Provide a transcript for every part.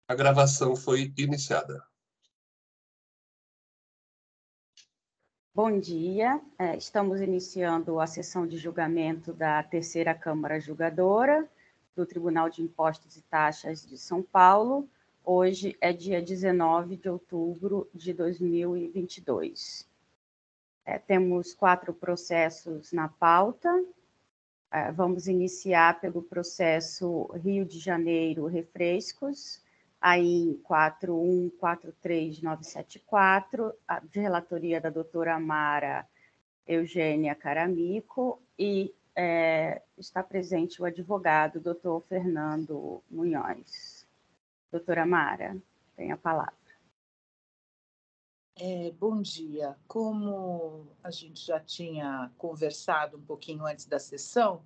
A gravação foi iniciada. Bom dia, estamos iniciando a sessão de julgamento da Terceira Câmara Julgadora do Tribunal de Impostos e Taxas de São Paulo. Hoje é dia 19 de outubro de 2022. Temos 4 processos na pauta. Vamos iniciar pelo processo Rio de Janeiro Refrescos, AIN 4143974, de relatoria da doutora Mara Eugênia Caramico, e está presente o advogado, doutor Fernando Munhoz. Doutora Mara, tem a palavra. Bom dia. Como a gente já tinha conversado um pouquinho antes da sessão,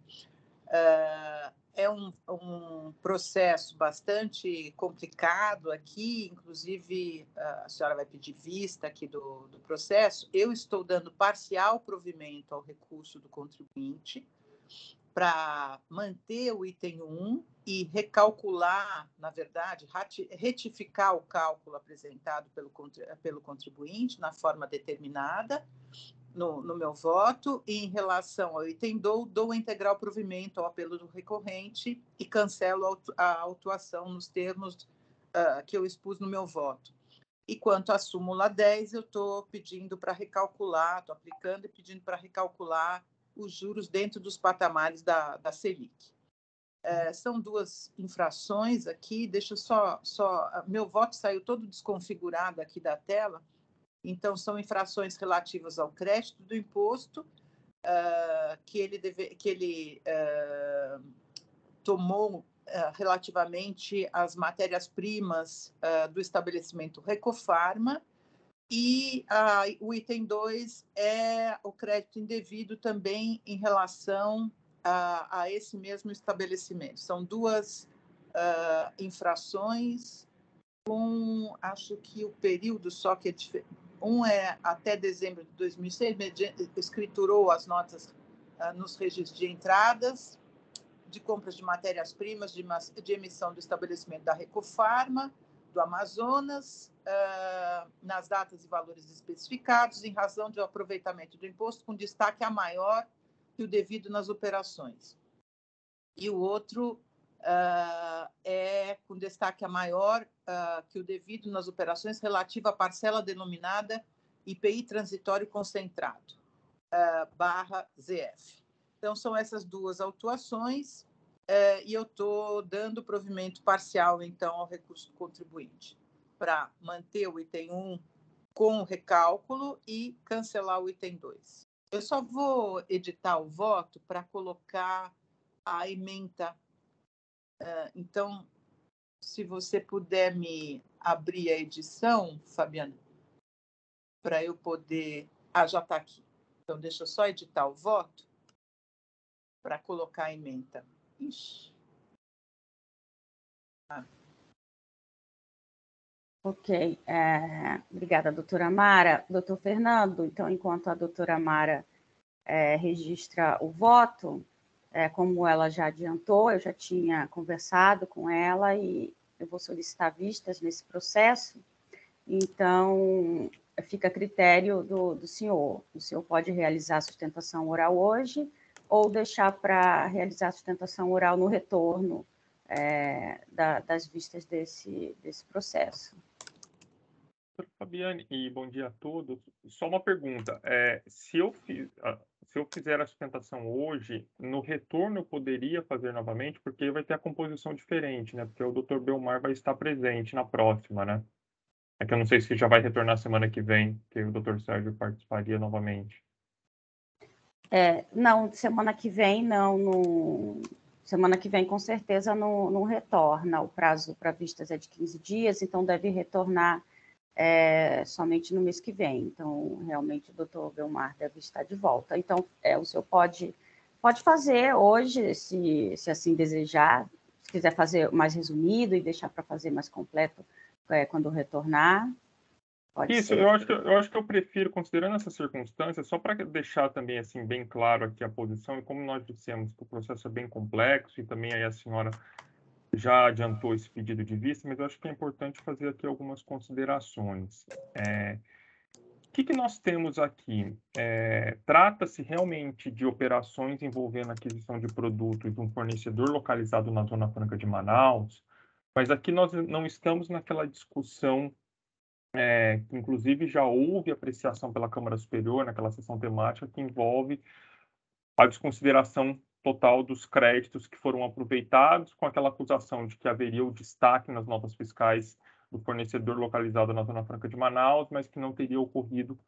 é um processo bastante complicado aqui, inclusive a senhora vai pedir vista aqui do processo. Eu estou dando parcial provimento ao recurso do contribuinte para manter o item 1 e recalcular, na verdade, retificar o cálculo apresentado pelo contribuinte na forma determinada no meu voto, e em relação ao item 2, dou integral provimento ao apelo do recorrente e cancelo a autuação nos termos que eu expus no meu voto. E quanto à súmula 10, eu estou pedindo para recalcular, estou aplicando e pedindo para recalcular os juros dentro dos patamares da Selic. São 2 infrações aqui, deixa só... Meu voto saiu todo desconfigurado aqui da tela, então são infrações relativas ao crédito do imposto, que ele tomou relativamente às matérias-primas do estabelecimento Recofarma, e o item 2 é o crédito indevido também em relação a esse mesmo estabelecimento. São 2 infrações, acho que o período só que é diferente. Um é até dezembro de 2006, escriturou as notas nos registros de entradas, de compras de matérias-primas, de emissão do estabelecimento da Recofarma, do Amazonas, nas datas e valores especificados, em razão do aproveitamento do imposto, com destaque a maior que o devido nas operações. E o outro é com destaque a maior que o devido nas operações relativa à parcela denominada IPI transitório concentrado, /ZF. Então, são essas 2 autuações, e eu estou dando provimento parcial, então, ao recurso do contribuinte, para manter o item 1 com o recálculo e cancelar o item 2. Eu só vou editar o voto para colocar a ementa. Então, se você puder me abrir a edição, Fabiana, para eu poder... já está aqui. Então, deixa eu só editar o voto para colocar a ementa. Ixi. Ok, obrigada, doutora Mara. Doutor Fernando, então, enquanto a doutora Mara registra o voto, como ela já adiantou, eu já tinha conversado com ela e eu vou solicitar vistas nesse processo, então fica a critério do senhor. O senhor pode realizar a sustentação oral hoje ou deixar para realizar a sustentação oral no retorno das vistas desse processo. Fabiane, e bom dia a todos. Só uma pergunta. Se eu fizer a sustentação hoje, no retorno eu poderia fazer novamente, porque vai ter a composição diferente, né? Porque o Dr. Belmar vai estar presente na próxima, né? É que eu não sei se já vai retornar semana que vem, que o Dr. Sérgio participaria novamente. Não, semana que vem não. Semana que vem, com certeza, não retorna. O prazo para vistas é de 15 dias, então deve retornar somente no mês que vem. Então, realmente, o doutor Belmar deve estar de volta. Então, o senhor pode fazer hoje, se assim desejar. Se quiser fazer mais resumido e deixar para fazer mais completo quando retornar, pode Isso, ser. eu acho que eu prefiro, considerando essas circunstâncias, só para deixar também assim bem claro aqui a posição, e como nós dissemos que o processo é bem complexo, e também aí a senhora já adiantou esse pedido de vista, mas eu acho que é importante fazer aqui algumas considerações. O que nós temos aqui? Trata-se realmente de operações envolvendo aquisição de produtos de um fornecedor localizado na Zona Franca de Manaus, mas aqui nós não estamos naquela discussão que inclusive já houve apreciação pela Câmara Superior naquela sessão temática que envolve a desconsideração total dos créditos que foram aproveitados com aquela acusação de que haveria o destaque nas notas fiscais do fornecedor localizado na Zona Franca de Manaus, mas que não teria ocorrido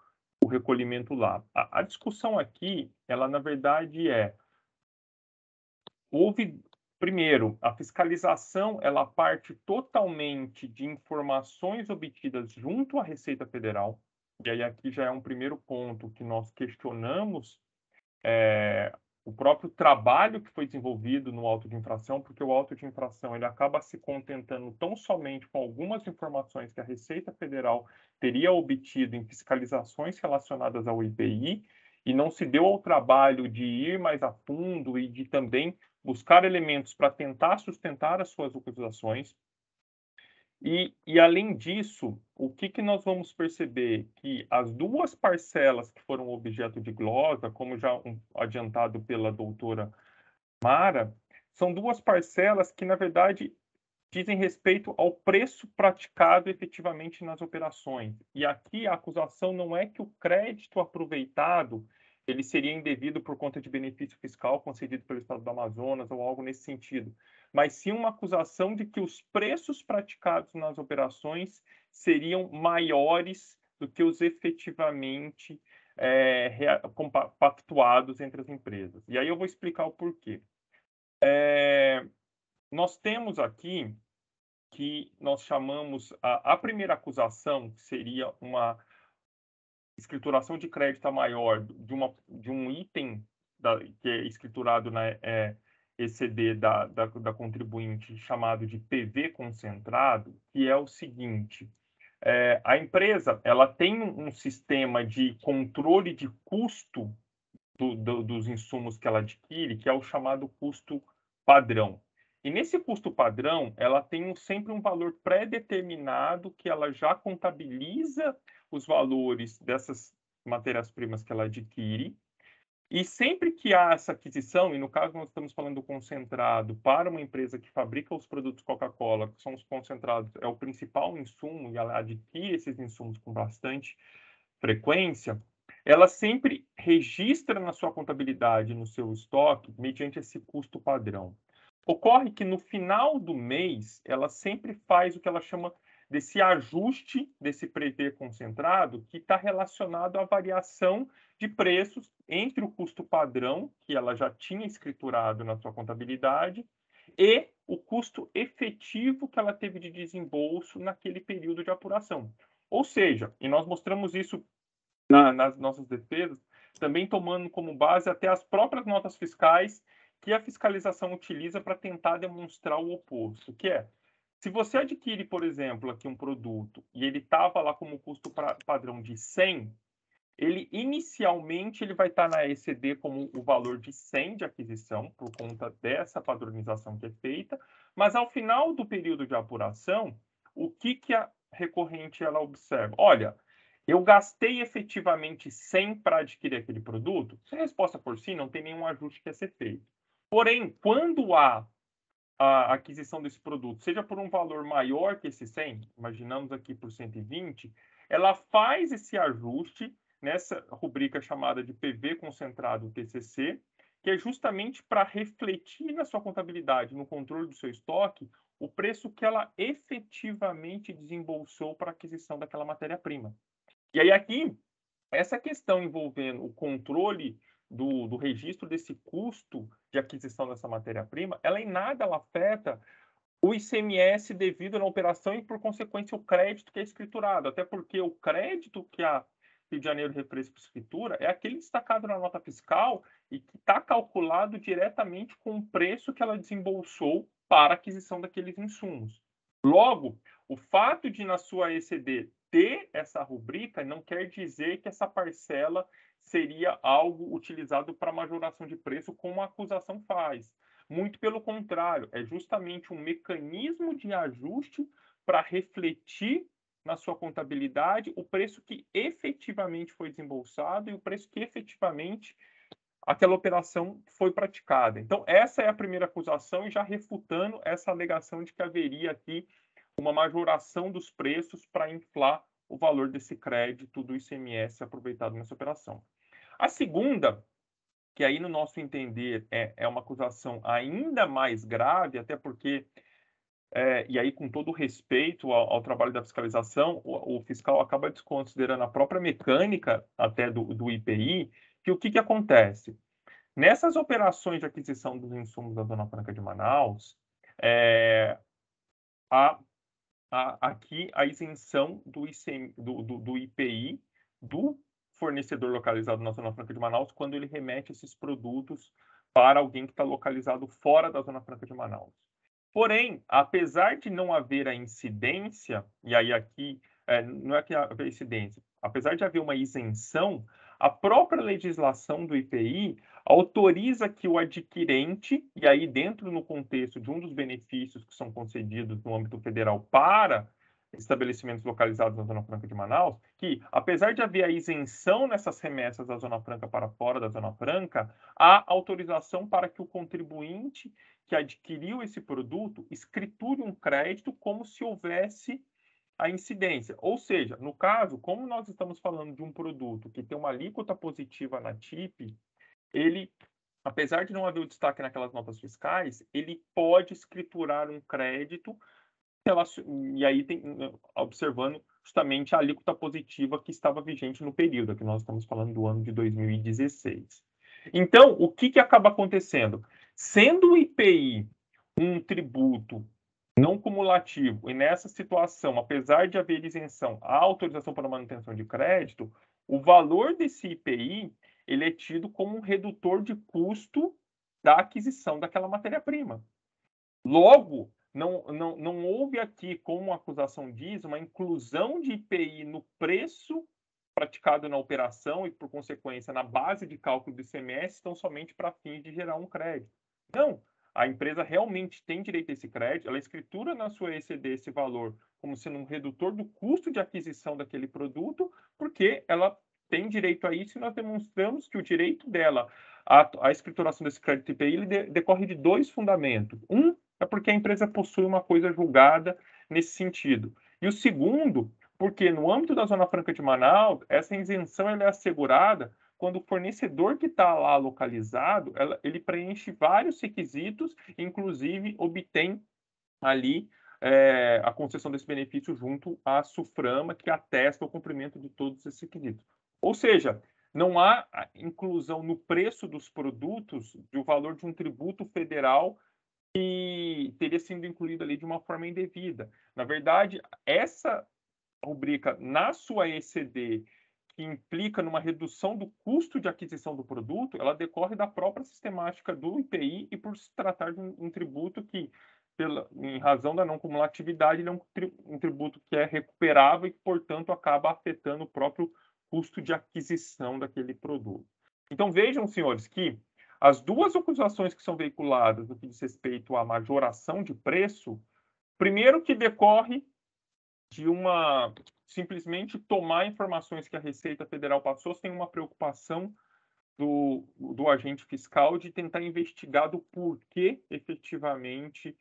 o recolhimento lá. A discussão aqui, ela na verdade houve, primeiro, a fiscalização, ela parte totalmente de informações obtidas junto à Receita Federal, e aí aqui já é um primeiro ponto que nós questionamos o próprio trabalho que foi desenvolvido no auto de infração, porque o auto de infração ele acaba se contentando tão somente com algumas informações que a Receita Federal teria obtido em fiscalizações relacionadas ao IPI, e não se deu ao trabalho de ir mais a fundo e de também buscar elementos para tentar sustentar as suas acusações. E além disso, o que nós vamos perceber? Que as duas parcelas que foram objeto de glosa, como já adiantado pela doutora Mara, são duas parcelas que, na verdade, dizem respeito ao preço praticado efetivamente nas operações. E aqui a acusação não é que o crédito aproveitado ele seria indevido por conta de benefício fiscal concedido pelo Estado do Amazonas ou algo nesse sentido, mas sim uma acusação de que os preços praticados nas operações seriam maiores do que os efetivamente pactuados entre as empresas. E aí eu vou explicar o porquê. Nós temos aqui que nós chamamos a primeira acusação, que seria uma escrituração de crédito a maior de um item que é escriturado na ECD da contribuinte, chamado de PV concentrado, que é o seguinte: a empresa ela tem um sistema de controle de custo dos insumos que ela adquire, que é o chamado custo padrão. E nesse custo padrão, ela tem sempre um valor pré-determinado que ela já contabiliza os valores dessas matérias-primas que ela adquire. E sempre que há essa aquisição, e no caso nós estamos falando do concentrado para uma empresa que fabrica os produtos Coca-Cola, que são os concentrados, é o principal insumo, e ela adquire esses insumos com bastante frequência, ela sempre registra na sua contabilidade, no seu estoque, mediante esse custo padrão. Ocorre que no final do mês, ela sempre faz o que ela chama desse ajuste desse PV concentrado, que está relacionado à variação de preços entre o custo padrão, que ela já tinha escriturado na sua contabilidade, e o custo efetivo que ela teve de desembolso naquele período de apuração. Ou seja, e nós mostramos isso nas nossas defesas, também tomando como base até as próprias notas fiscais que a fiscalização utiliza para tentar demonstrar o oposto, que é, se você adquire, por exemplo, aqui um produto e ele estava lá como custo padrão de 100, ele inicialmente ele vai estar na ECD como o valor de 100 de aquisição, por conta dessa padronização que é feita, mas ao final do período de apuração, o que a recorrente ela observa? Olha, eu gastei efetivamente 100 para adquirir aquele produto? Se a resposta for sim, não tem nenhum ajuste que a ser feito. Porém, quando há a aquisição desse produto, seja por um valor maior que esse 100, imaginamos aqui por 120, ela faz esse ajuste nessa rubrica chamada de PV concentrado TCC, que é justamente para refletir na sua contabilidade, no controle do seu estoque, o preço que ela efetivamente desembolsou para a aquisição daquela matéria-prima. E aí aqui, essa questão envolvendo o controle do registro desse custo de aquisição dessa matéria-prima, ela em nada ela afeta o ICMS devido na operação e, por consequência, o crédito que é escriturado. Até porque o crédito que a Rio de Janeiro Refresco escritura é aquele destacado na nota fiscal e que está calculado diretamente com o preço que ela desembolsou para a aquisição daqueles insumos. Logo, o fato de, na sua ECD, ter essa rubrica não quer dizer que essa parcela seria algo utilizado para majoração de preço, como a acusação faz. Muito pelo contrário, é justamente um mecanismo de ajuste para refletir na sua contabilidade o preço que efetivamente foi desembolsado e o preço que efetivamente aquela operação foi praticada. Então, essa é a primeira acusação, e já refutando essa alegação de que haveria aqui uma majoração dos preços para inflar o valor desse crédito do ICMS aproveitado nessa operação. A segunda, que aí no nosso entender é uma acusação ainda mais grave, até porque, e aí com todo o respeito ao trabalho da fiscalização, o fiscal acaba desconsiderando a própria mecânica até do IPI, que o que acontece? Nessas operações de aquisição dos insumos da Zona Franca de Manaus, aqui a isenção do IPI do fornecedor localizado na Zona Franca de Manaus quando ele remete esses produtos para alguém que está localizado fora da Zona Franca de Manaus. Porém, apesar de não haver a incidência, e aí aqui não é que haver incidência, apesar de haver uma isenção, a própria legislação do IPI autoriza que o adquirente, e aí dentro no contexto de um dos benefícios que são concedidos no âmbito federal para estabelecimentos localizados na Zona Franca de Manaus, que apesar de haver a isenção nessas remessas da Zona Franca para fora da Zona Franca, há autorização para que o contribuinte que adquiriu esse produto escriture um crédito como se houvesse a incidência. Ou seja, no caso, como nós estamos falando de um produto que tem uma alíquota positiva na TIP, ele, apesar de não haver o destaque naquelas notas fiscais, ele pode escriturar um crédito, e aí observando justamente a alíquota positiva que estava vigente no período, que nós estamos falando do ano de 2016. Então, o que acaba acontecendo? Sendo o IPI um tributo não cumulativo, e nessa situação, apesar de haver isenção à autorização para manutenção de crédito, o valor desse IPI ele é tido como um redutor de custo da aquisição daquela matéria-prima. Logo, não houve aqui, como a acusação diz, uma inclusão de IPI no preço praticado na operação e, por consequência, na base de cálculo do ICMS, tão somente para fins de gerar um crédito. Não, a empresa realmente tem direito a esse crédito, ela escritura na sua ECD esse valor como sendo um redutor do custo de aquisição daquele produto, porque ela tem direito a isso, e nós demonstramos que o direito dela à escrituração desse crédito IPI ele decorre de dois fundamentos. Um é porque a empresa possui uma coisa julgada nesse sentido. E o segundo, porque no âmbito da Zona Franca de Manaus, essa isenção ela é assegurada quando o fornecedor que está lá localizado, ele preenche vários requisitos, inclusive obtém ali a concessão desse benefício junto à SUFRAMA, que atesta o cumprimento de todos esses requisitos. Ou seja, não há inclusão no preço dos produtos do valor de um tributo federal que teria sido incluído ali de uma forma indevida. Na verdade, essa rubrica na sua ECD, que implica numa redução do custo de aquisição do produto, ela decorre da própria sistemática do IPI e por se tratar de um tributo que, em razão da não cumulatividade, ele é um tributo que é recuperável e que, portanto, acaba afetando o próprio custo de aquisição daquele produto. Então, vejam, senhores, que as duas acusações que são veiculadas no que diz respeito à majoração de preço, primeiro que decorre de simplesmente tomar informações que a Receita Federal passou sem uma preocupação do agente fiscal de tentar investigar do porquê efetivamente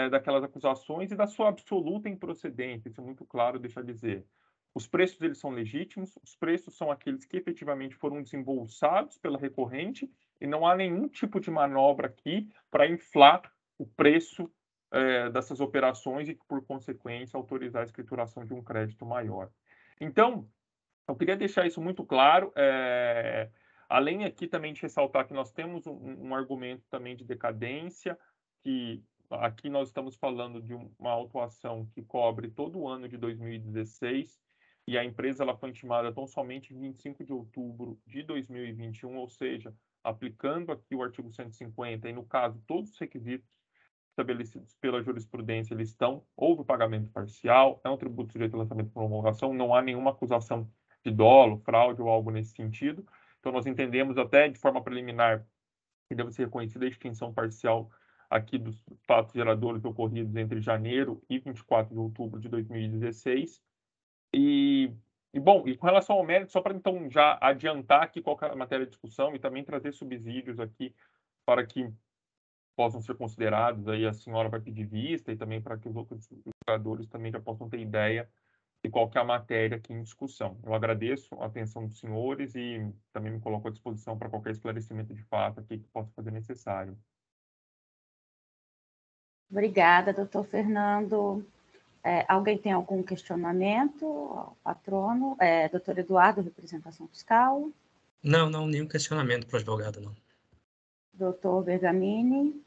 daquelas acusações e da sua absoluta improcedência. Isso é muito claro, deixa eu dizer. Os preços eles são legítimos, os preços são aqueles que efetivamente foram desembolsados pela recorrente e não há nenhum tipo de manobra aqui para inflar o preço dessas operações e, por consequência, autorizar a escrituração de um crédito maior. Então, eu queria deixar isso muito claro, além aqui também de ressaltar que nós temos um argumento também de decadência, que aqui nós estamos falando de uma autuação que cobre todo o ano de 2016, e a empresa ela foi intimada tão somente em 25 de outubro de 2021, ou seja, aplicando aqui o artigo 150, e no caso todos os requisitos estabelecidos pela jurisprudência, houve pagamento parcial, é um tributo sujeito a lançamento por promulgação, não há nenhuma acusação de dolo, fraude ou algo nesse sentido. Então, nós entendemos até de forma preliminar que deve ser reconhecida a extinção parcial aqui dos fatos geradores ocorridos entre janeiro e 24 de outubro de 2016. Bom, e com relação ao mérito, só para então já adiantar aqui qual que é a matéria de discussão e também trazer subsídios aqui para que possam ser considerados, aí a senhora vai pedir vista e também para que os outros jogadores também já possam ter ideia de qual que é a matéria aqui em discussão. Eu agradeço a atenção dos senhores e também me coloco à disposição para qualquer esclarecimento de fato aqui que possa fazer necessário. Obrigada, doutor Fernando. Alguém tem algum questionamento ao patrono? Doutor Eduardo, representação fiscal. Não, nenhum questionamento para o advogado, não. Doutor Bergamini.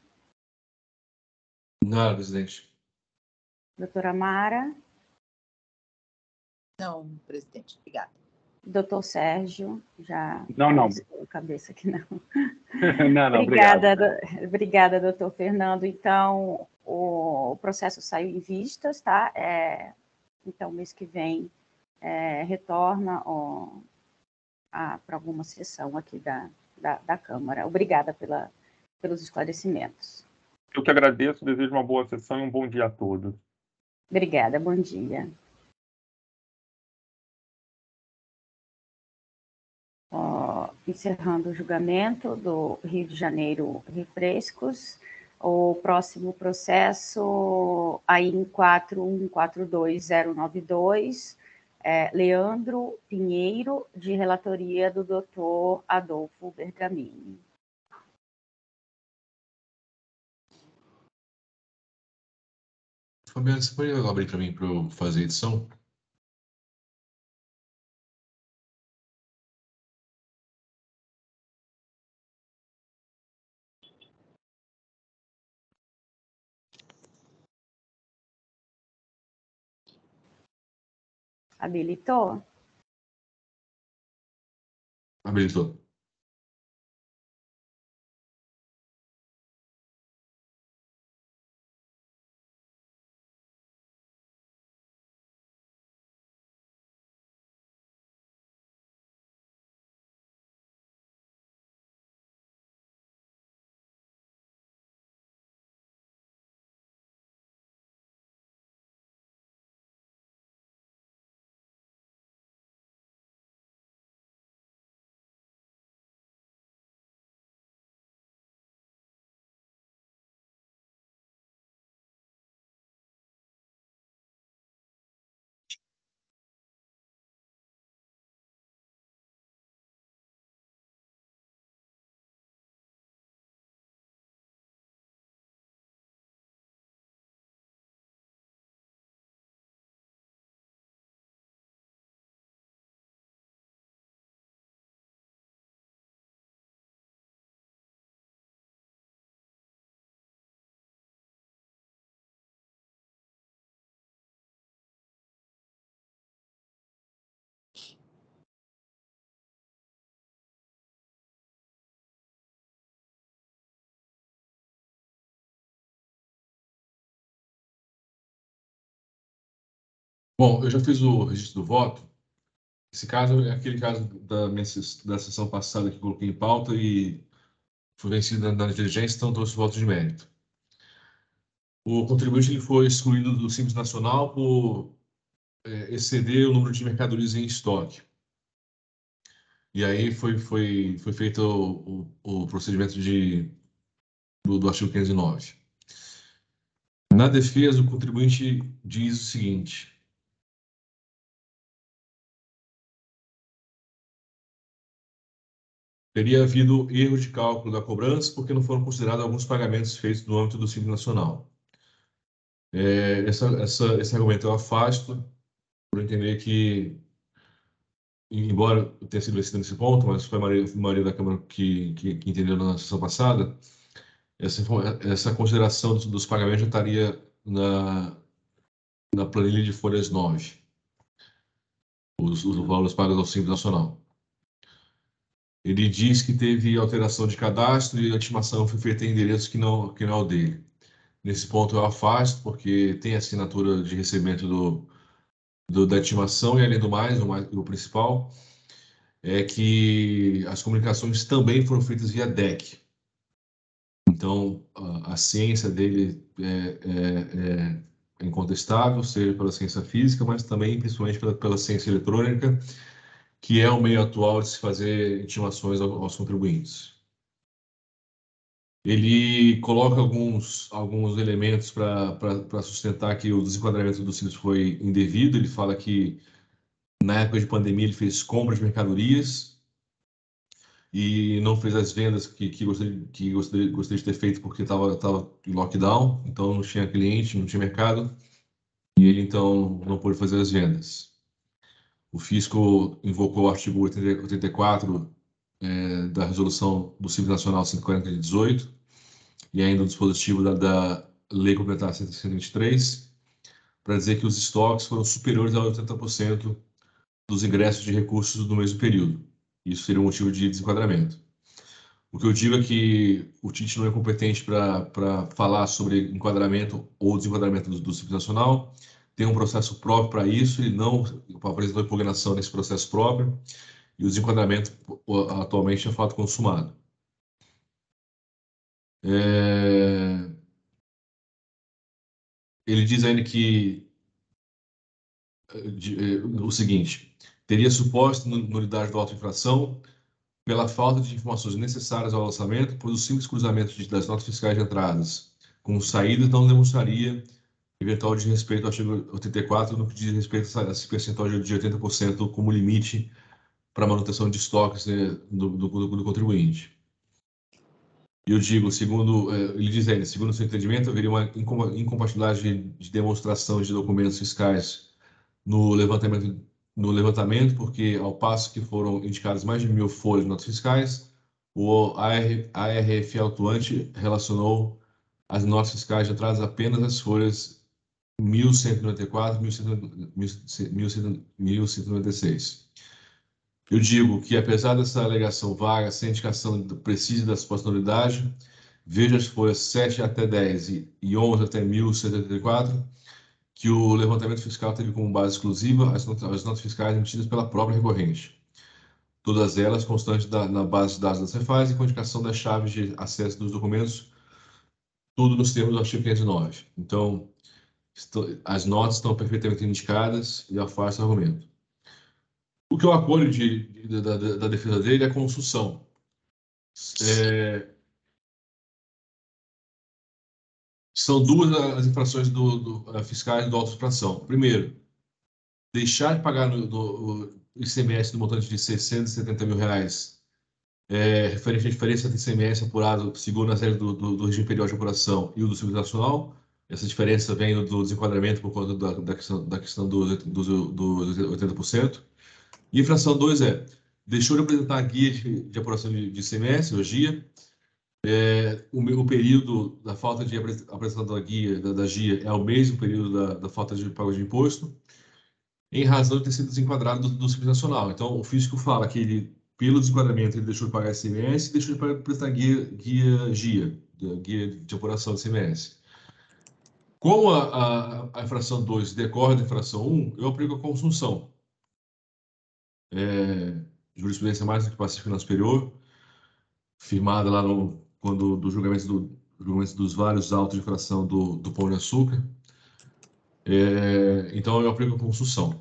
Nada, presidente. Doutora Mara. Não, presidente, obrigada. Doutor Sérgio, já... Não. Cabeça aqui não. Não, Obrigada, doutor Fernando. Então, o processo saiu em vistas, tá? Então, mês que vem, retorna para alguma sessão aqui da Câmara. Obrigada pelos esclarecimentos. Eu que agradeço, desejo uma boa sessão e um bom dia a todos. Obrigada, bom dia. Encerrando o julgamento do Rio de Janeiro Refrescos, o próximo processo, AIN 4142092, Leandro Pinheiro, de relatoria do doutor Adolfo Bergamini. Fabiano, você pode abrir para mim para eu fazer a edição? Habilitou? Habilitou. Bom, eu já fiz o registro do voto. Esse caso é aquele caso da sessão passada que coloquei em pauta e foi vencido na diligência, então trouxe votos de mérito. O contribuinte ele foi excluído do Simples Nacional por exceder o número de mercadorias em estoque. E aí foi feito o procedimento do artigo 509. Na defesa, o contribuinte diz o seguinte: teria havido erro de cálculo da cobrança porque não foram considerados alguns pagamentos feitos no âmbito do Simples Nacional. Esse argumento eu afasto, por entender que, embora tenha sido vencido nesse ponto, mas foi a maioria da Câmara que entendeu na sessão passada, essa consideração dos pagamentos já estaria na planilha de folhas 9, os valores pagos ao Simples Nacional. Ele diz que teve alteração de cadastro e a intimação foi feita em endereço que não é o dele. Nesse ponto eu afasto, porque tem assinatura de recebimento da intimação e, além do mais, o principal é que as comunicações também foram feitas via DEC. Então, a ciência dele é incontestável, seja pela ciência física, mas também, principalmente, pela ciência eletrônica, que é o meio atual de se fazer intimações aos contribuintes. Ele coloca alguns elementos para sustentar que o desenquadramento do Simples foi indevido. Ele fala que, na época de pandemia, ele fez compras de mercadorias e não fez as vendas que gostaria de ter feito porque estava em lockdown, então não tinha cliente, não tinha mercado, e ele, então, não pôde fazer as vendas. O fisco invocou o artigo 84 da Resolução do Simples Nacional 140 de 18, e ainda o dispositivo da Lei Complementar 123, para dizer que os estoques foram superiores a 80% dos ingressos de recursos do mesmo período. Isso seria um motivo de desenquadramento. O que eu digo é que o Tite não é competente para falar sobre enquadramento ou desenquadramento do Simples Nacional, tem um processo próprio para isso, ele não apresentou impugnação nesse processo próprio, e o desenquadramento atualmente é fato consumado. Ele diz ainda que o seguinte: teria suposta nulidade da auto-infração pela falta de informações necessárias ao lançamento, pois o simples cruzamento das notas fiscais de entradas com saídas não demonstraria eventual desrespeito ao artigo 84 no que diz respeito a esse percentual de 80% como limite para manutenção de estoques, né, do contribuinte. E eu digo, segundo, ele diz ainda, segundo o seu entendimento, haveria uma incompatibilidade de demonstração de documentos fiscais no levantamento, porque ao passo que foram indicadas mais de 1.000 folhas de notas fiscais, o ARF autuante relacionou as notas fiscais de atraso apenas às folhas 1.194 e 1.196. Eu digo que, apesar dessa alegação vaga, sem indicação precisa da suposta nulidade, veja as folhas 7 até 10 e 11 até 1.184, que o levantamento fiscal teve como base exclusiva as notas fiscais emitidas pela própria recorrente. Todas elas constantes na base de dados da Cefaz e com indicação das chaves de acesso dos documentos, tudo nos termos do artigo 509. Então, as notas estão perfeitamente indicadas e afasta o argumento. O que eu acolho da defesa dele é a construção. São duas as infrações fiscais do auto-infração. Primeiro, deixar de pagar no ICMS do montante de R$ 670 mil, referente à diferença de ICMS apurado segundo as regras do regime periódico de apuração e o do Simples Nacional. Essa diferença vem do desenquadramento por conta da questão dos 80%. E a infração 2 deixou de apresentar a guia de apuração de ICMS, ou GIA. O período da falta de apresentação da guia, da GIA, é o mesmo período da falta de pago de imposto, em razão de ter sido desenquadrado do Simples Nacional. Então, o fisco fala que ele, pelo desenquadramento, ele deixou de pagar ICMS e deixou de apresentar guia GIA, guia de apuração de ICMS. Como a infração 2 decorre da infração 1, eu aplico a consunção. Jurisprudência mais do que pacífica na superior, firmada lá quando dos julgamentos dos vários autos de infração do Pão de Açúcar. Então, eu aplico a consunção.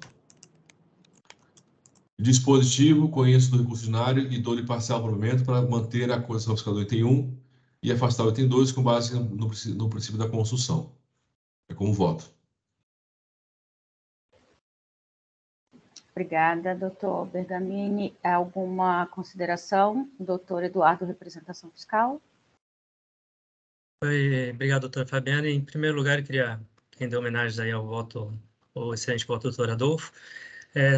Dispositivo, conheço do recurso ordinário e dou-lhe parcial provimento para manter a condição fiscal do item 1 e afastar o item 2 com base no princípio da consunção. É como voto. Obrigada, doutor Bergamini. Alguma consideração? Doutor Eduardo, representação fiscal. Obrigado, doutora Fabiana. Em primeiro lugar, eu queria render homenagens aí ao excelente voto do doutor Adolfo.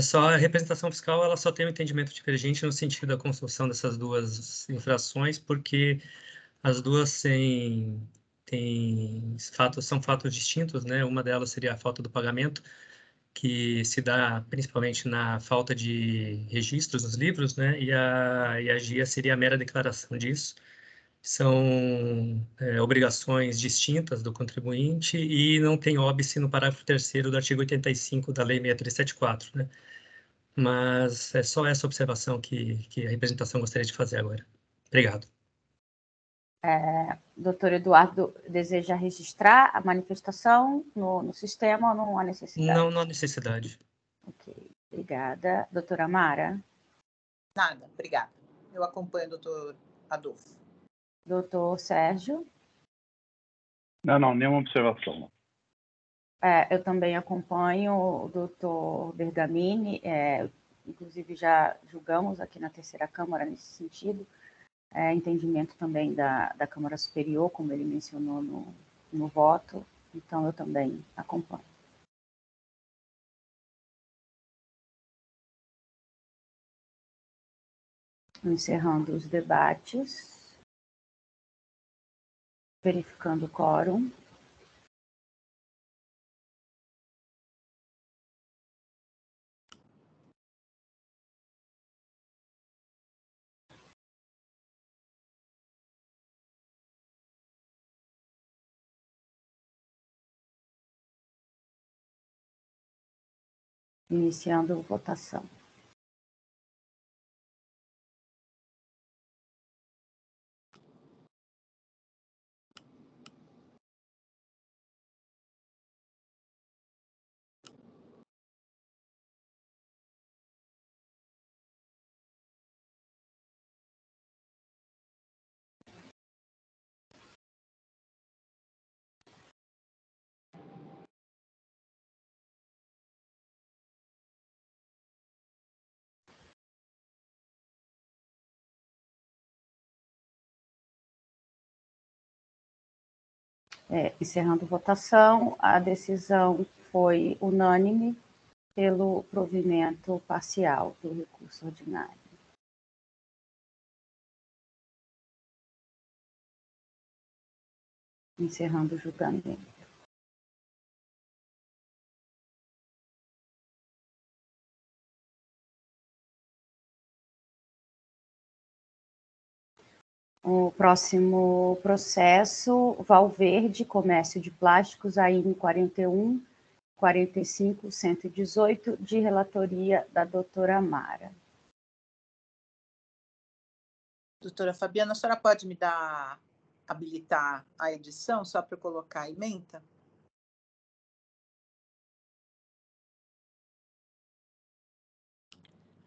Só a representação fiscal, ela só tem um entendimento divergente no sentido da construção dessas duas infrações, porque as duas são fatos distintos, né? Uma delas seria a falta do pagamento, que se dá principalmente na falta de registros nos livros, né? E a GIA seria a mera declaração disso. São obrigações distintas do contribuinte e não tem óbice no parágrafo 3º do artigo 85 da Lei 6374, né? Mas é só essa observação que a representação gostaria de fazer agora. Obrigado. Doutor Eduardo deseja registrar a manifestação no sistema ou não há necessidade? Não há necessidade. Ok, obrigada. Doutora Mara? Nada, obrigada. Eu acompanho o doutor Adolfo. Doutor Sérgio? Não, nenhuma observação. Eu também acompanho o doutor Bergamini, inclusive já julgamos aqui na terceira Câmara nesse sentido, entendimento também da Câmara Superior, como ele mencionou no voto, então eu também acompanho. Encerrando os debates, verificando o quórum. Iniciando a votação. Encerrando a votação, a decisão foi unânime pelo provimento parcial do recurso ordinário. Encerrando o julgamento. O próximo processo, Valverde, Comércio de Plásticos, AIM 41, 45, 118, de relatoria da doutora Mara. Doutora Fabiana, a senhora pode me habilitar a edição, só para eu colocar a ementa?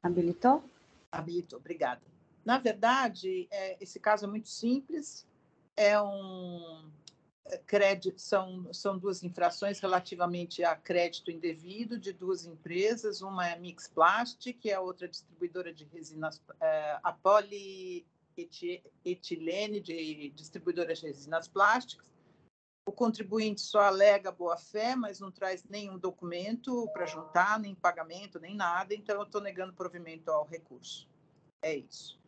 Habilitou? Habilitou, obrigada. Na verdade, esse caso é muito simples, crédito, são duas infrações relativamente a crédito indevido de duas empresas, uma é a Mix Plastic, e a outra distribuidora de resinas, a polietilene, de distribuidora de resinas plásticas. O contribuinte só alega boa-fé, mas não traz nenhum documento para juntar, nem pagamento, nem nada, então eu estou negando provimento ao recurso. É isso.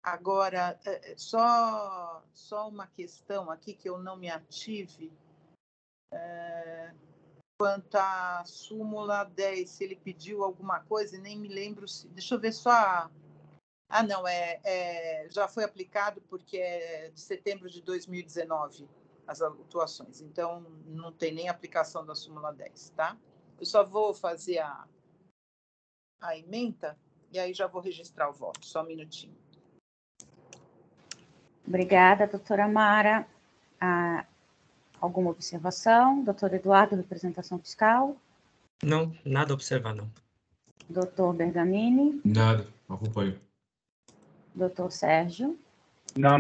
Agora, só uma questão aqui que eu não me ative, quanto à súmula 10, se ele pediu alguma coisa, e nem me lembro se... Deixa eu ver só... não, já foi aplicado porque é de setembro de 2019, as autuações, então não tem nem aplicação da súmula 10, tá? Eu só vou fazer a ementa e aí já vou registrar o voto, só um minutinho. Obrigada, doutora Mara. Alguma observação? Doutor Eduardo, representação fiscal? Não, nada a observar, não. Doutor Bergamini? Nada, acompanho. Doutor Sérgio? Não,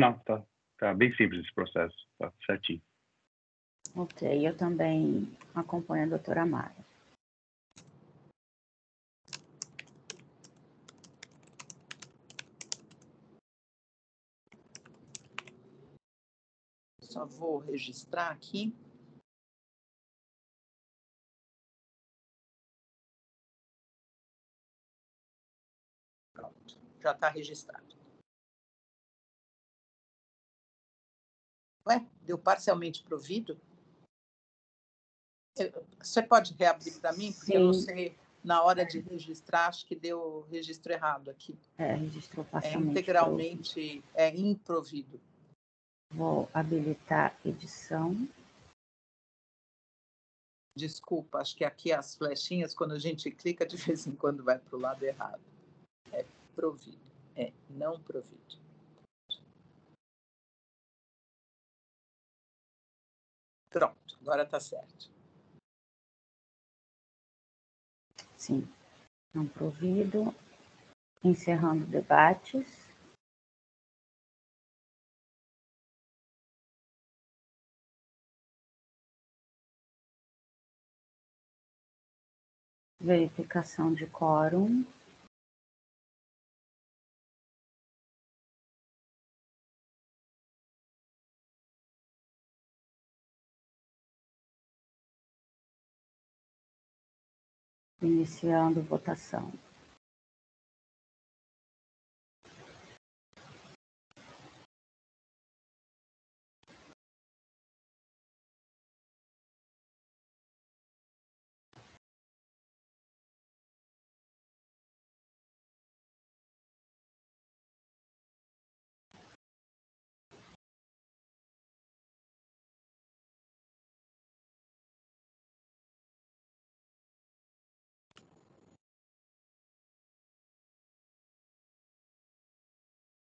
tá bem simples esse processo, tá certinho. Ok, eu também acompanho a doutora Mara. Só vou registrar aqui. Pronto, já está registrado. Deu parcialmente provido? Você pode reabrir para mim? Porque Sim. Eu não sei, na hora de registrar, acho que deu registro errado aqui. Registrou parcialmente. Integralmente improvido. Vou habilitar edição. Desculpa, acho que aqui as flechinhas, quando a gente clica, de vez em quando vai para o lado errado. É provido, não provido. Pronto, agora está certo. Sim. Não provido. Encerrando debates. Verificação de quórum. Iniciando votação.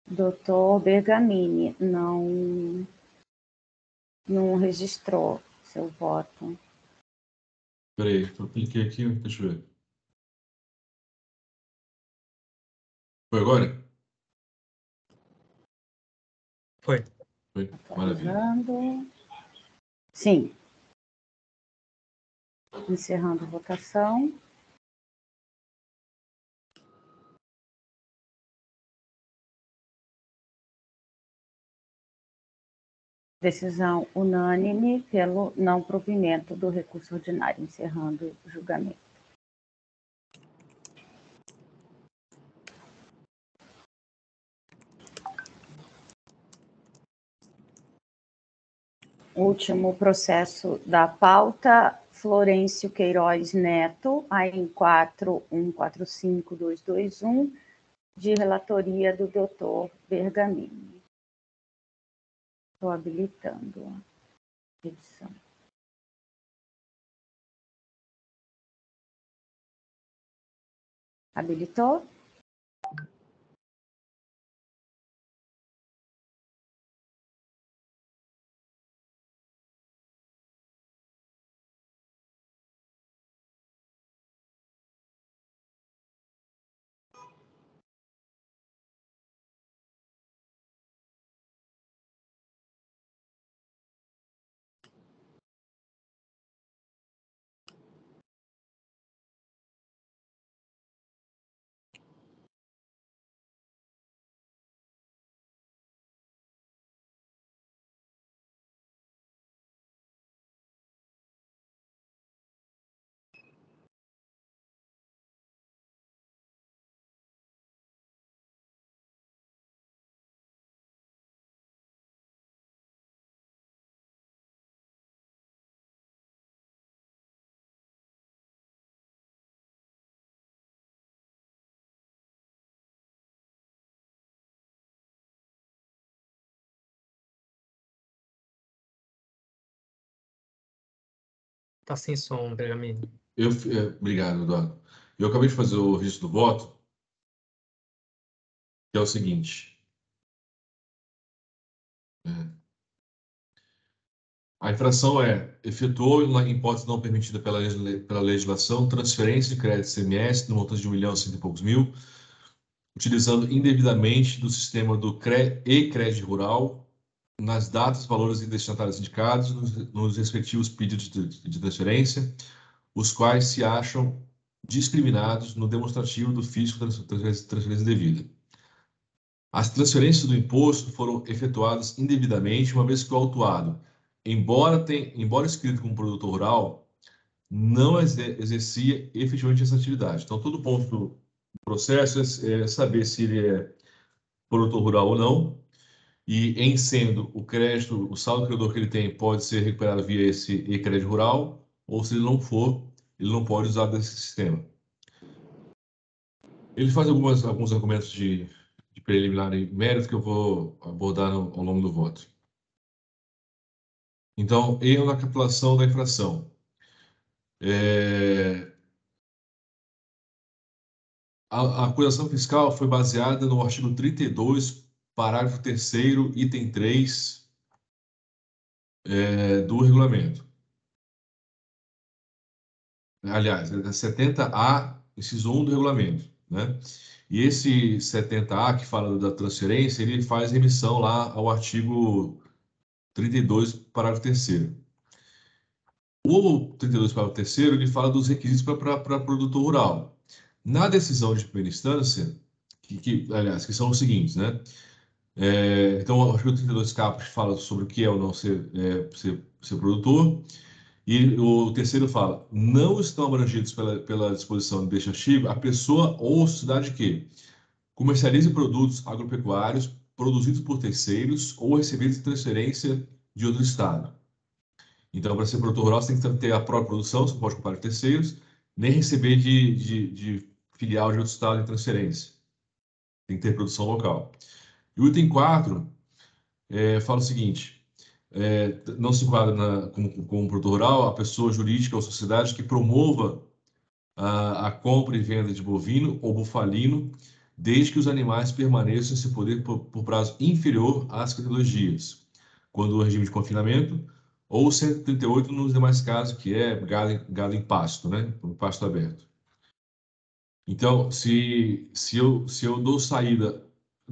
Doutor Bergamini, não registrou seu voto. Peraí, eu cliquei aqui, deixa eu ver. Foi agora? Foi. Foi, maravilha. Atualizando. Sim. Encerrando a votação. Decisão unânime pelo não provimento do recurso ordinário, encerrando o julgamento. Último processo da pauta, Florencio Queiroz Neto, AIM 4145221, de relatoria do doutor Bergamini. Estou habilitando a edição. Habilitou? Tá sem som, Bergamini. Obrigado, Eduardo. Eu acabei de fazer o registro do voto, que é o seguinte. A infração efetuou, em hipótese não permitida pela legislação, transferência de crédito CMS no montante de 1 milhão e 100 e poucos mil, utilizando indevidamente do sistema do e-crédito rural, nas datas, valores e destinatários indicados nos respectivos pedidos de transferência, os quais se acham discriminados no demonstrativo do físico transferência devida. As transferências do imposto foram efetuadas indevidamente, uma vez que o autuado, embora escrito como produtor rural, não exercia efetivamente essa atividade. Então, todo ponto do processo é saber se ele é produtor rural ou não, e em sendo o crédito, o saldo credor que ele tem pode ser recuperado via esse e-crédito rural, ou se ele não for, ele não pode usar desse sistema. Ele faz alguns argumentos de preliminar e mérito que eu vou abordar ao longo do voto. Então, erro na calculação da infração. A acusação fiscal foi baseada no artigo 32, parágrafo 3º, item 3 do regulamento. Aliás, é 70A, inciso 1 do regulamento, né? E esse 70A, que fala da transferência, ele faz remissão lá ao artigo 32, parágrafo 3º. O 32, parágrafo 3º, ele fala dos requisitos para produtor rural. Na decisão de primeira instância, aliás, que são os seguintes, né? Então, o artigo 32 caput fala sobre o que é ou não ser produtor, e o terceiro fala: não estão abrangidos pela disposição deste artigo a pessoa ou sociedade que comercialize produtos agropecuários produzidos por terceiros ou recebidos de transferência de outro estado. Então, para ser produtor rural, você tem que ter a própria produção, você não pode comprar de terceiros, nem receber de filial de outro estado de transferência. Tem que ter produção local. E o item 4 fala o seguinte: não se enquadra como produtor rural a pessoa jurídica ou sociedade que promova a compra e venda de bovino ou bufalino, desde que os animais permaneçam em seu poder por prazo inferior a 52 dias, quando o regime de confinamento, ou 138 nos demais casos, que é gado em pasto, né? Em pasto aberto. Então, se eu dou saída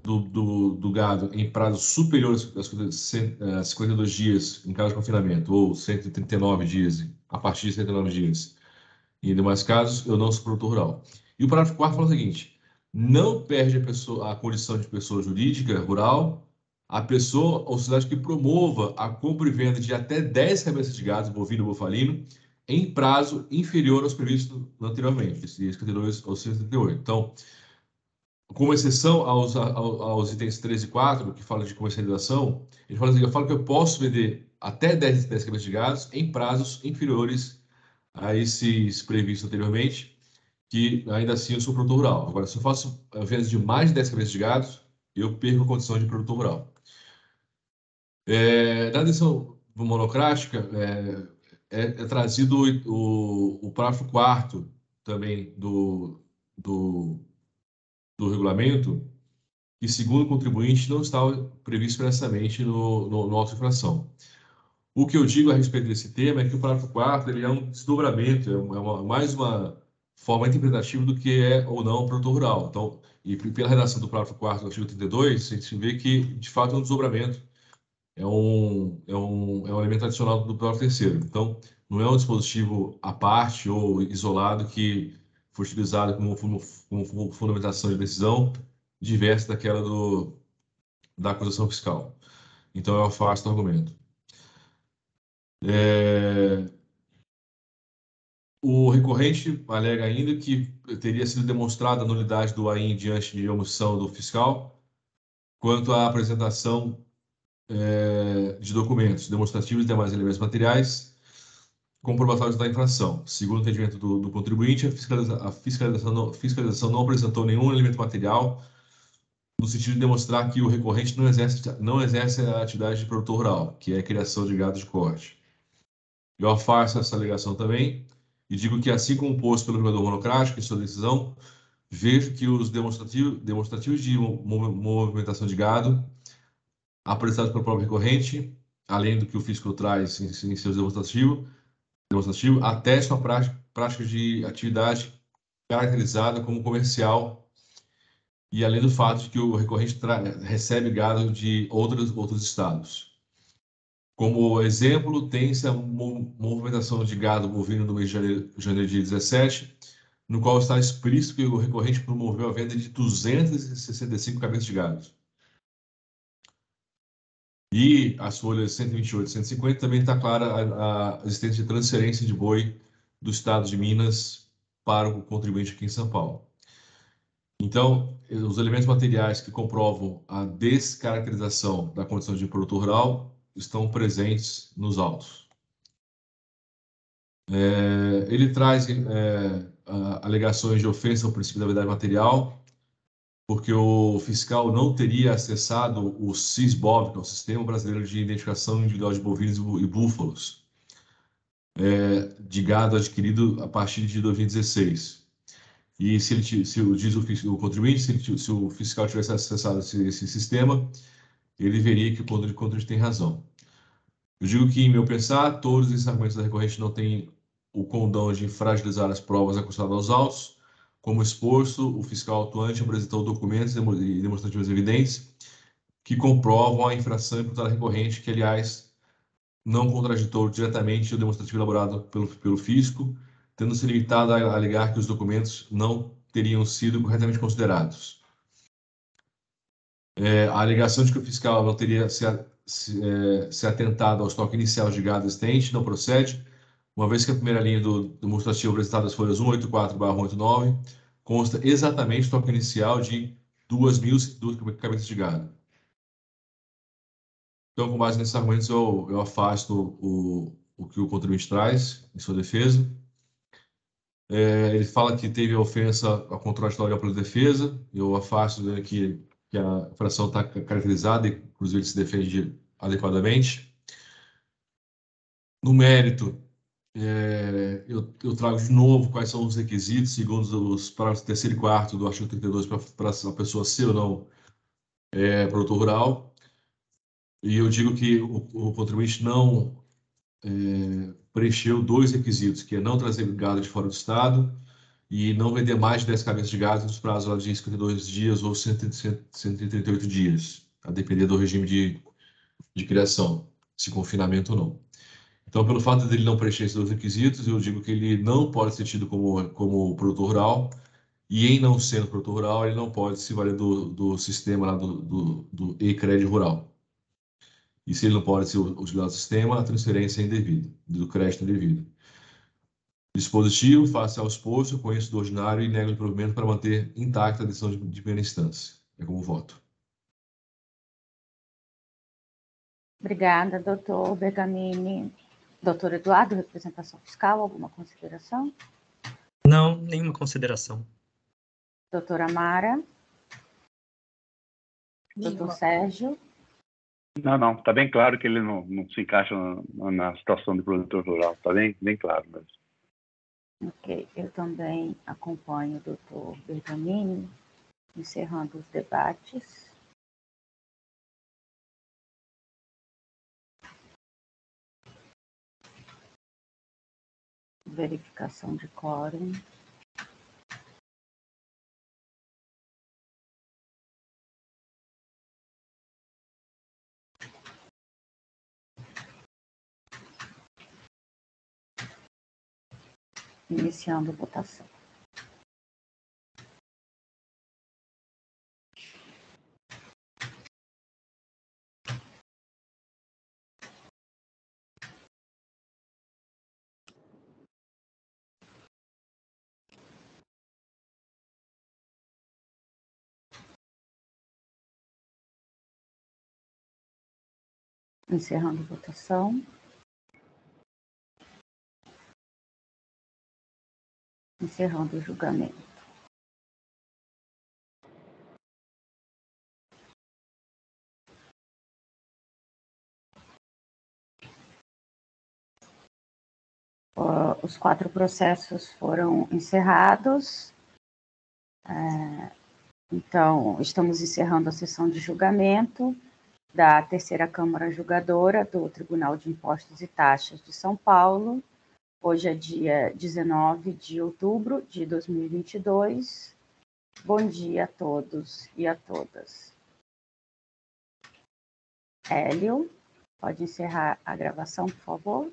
do gado em prazo superior a 52 dias em caso de confinamento, ou 139 dias, a partir de 139 dias, e em demais casos, eu não sou produtor rural. E o parágrafo 4 fala o seguinte: não perde a condição de pessoa jurídica rural a pessoa ou sociedade que promova a compra e venda de até 10 cabeças de gado, bovino ou bufalino, em prazo inferior aos previstos anteriormente, 52 ou 138. Então, como exceção aos itens 3 e 4, que falam de comercialização, ele fala assim: eu falo que eu posso vender até 10 cabeças de gado em prazos inferiores a esses previstos anteriormente, que ainda assim eu sou produtor rural. Agora, se eu faço vendas de mais de 10 cabeças de gado, eu perco a condição de produtor rural. Na decisão monocrática, é trazido o parágrafo 4º também do regulamento, que, segundo o contribuinte, não estava previsto expressamente no auto de infração. O que eu digo a respeito desse tema é que o parágrafo 4º ele é um desdobramento, mais uma forma interpretativa do que é ou não produtor rural. Então, e pela redação do parágrafo 4º do artigo 32, a gente vê que, de fato, é um desdobramento. É um elemento adicional do parágrafo 3º. Então, não é um dispositivo à parte ou isolado que foi utilizado como fundamentação de decisão diversa daquela da acusação fiscal. Então, eu afasto o argumento. O recorrente alega ainda que teria sido demonstrada a nulidade do AIN diante de omissão do fiscal quanto à apresentação de documentos demonstrativos e demais elementos materiais comprobatórios da infração. Segundo o entendimento do contribuinte, a fiscalização não apresentou nenhum elemento material no sentido de demonstrar que o recorrente não exerce a atividade de produtor rural, que é a criação de gado de corte. Eu afasto essa alegação também e digo que, assim como posto pelo julgador monocrático em sua decisão, vejo que os demonstrativos de movimentação de gado apresentados pelo próprio recorrente, além do que o fisco traz em seus demonstrativo, atestam a prática de atividade caracterizada como comercial, e além do fato de que o recorrente recebe gado de outros estados. Como exemplo, tem-se a movimentação de gado bovino no mês de janeiro de 17, no qual está explícito que o recorrente promoveu a venda de 265 cabeças de gado. E as folhas 128 e 150 também está clara a existência de transferência de boi do estado de Minas para o contribuinte aqui em São Paulo. Então, os elementos materiais que comprovam a descaracterização da condição de produtor rural estão presentes nos autos. Ele traz alegações de ofensa ao princípio da verdade material, porque o fiscal não teria acessado o SISBOV, que é o Sistema Brasileiro de Identificação Individual de Bovinos e Búfalos, de gado adquirido a partir de 2016. E diz o contribuinte, se o fiscal tivesse acessado esse sistema, ele veria que o contribuinte tem razão. Eu digo que, em meu pensar, todos os argumentos da recorrente não têm o condão de fragilizar as provas acusadas aos autos. Como exposto, o fiscal atuante apresentou documentos e demonstrativos evidentes que comprovam a infração imputada à recorrente, que, aliás, não contraditou diretamente o demonstrativo elaborado pelo fisco, tendo se limitado a alegar que os documentos não teriam sido corretamente considerados. A alegação de que o fiscal não teria se atentado ao estoque inicial de gado existente não procede, uma vez que a primeira linha do demonstrativo apresentada nas folhas 184/189 consta exatamente o estoque inicial de 2.002 cabeças de gado. Então, com base nesses argumentos, eu afasto o que o contribuinte traz em sua defesa. Ele fala que teve a ofensa ao contraditório pela defesa. Eu afasto que a infração está caracterizada, e, inclusive, ele se defende adequadamente. No mérito, eu trago de novo quais são os requisitos, segundo os parágrafos 3º e 4º do artigo 32, para a pessoa ser ou não produtor rural. E eu digo que o contribuinte não preencheu 2 requisitos, que é não trazer gado de fora do estado e não vender mais de 10 cabeças de gado nos prazos de 52 dias ou 138 dias, a depender do regime de criação, se confinamento ou não. Então, pelo fato de ele não preencher esses 2 requisitos, eu digo que ele não pode ser tido como produtor rural, e em não sendo produtor rural, ele não pode se valer do sistema lá do e-crédito rural. E se ele não pode se utilizar do sistema, a transferência é indevida, do crédito indevido. Dispositivo, face ao exposto, conheço do ordinário e nego o provimento para manter intacta a decisão de primeira instância. É como voto. Obrigada, doutor Bergamini. Doutor Eduardo, representação fiscal, alguma consideração? Não, nenhuma consideração. Doutora Mara? Doutor Sérgio? Não, está bem claro que ele não se encaixa na situação de produtor rural, está bem claro mesmo. Ok, eu também acompanho o doutor Bergamini, encerrando os debates. Verificação de quórum. Iniciando a votação. Encerrando a votação. Encerrando o julgamento. Os 4 processos foram encerrados. Então, estamos encerrando a sessão de julgamento da Terceira Câmara Julgadora do Tribunal de Impostos e Taxas de São Paulo. Hoje é dia 19 de outubro de 2022. Bom dia a todos e a todas. Hélio, pode encerrar a gravação, por favor?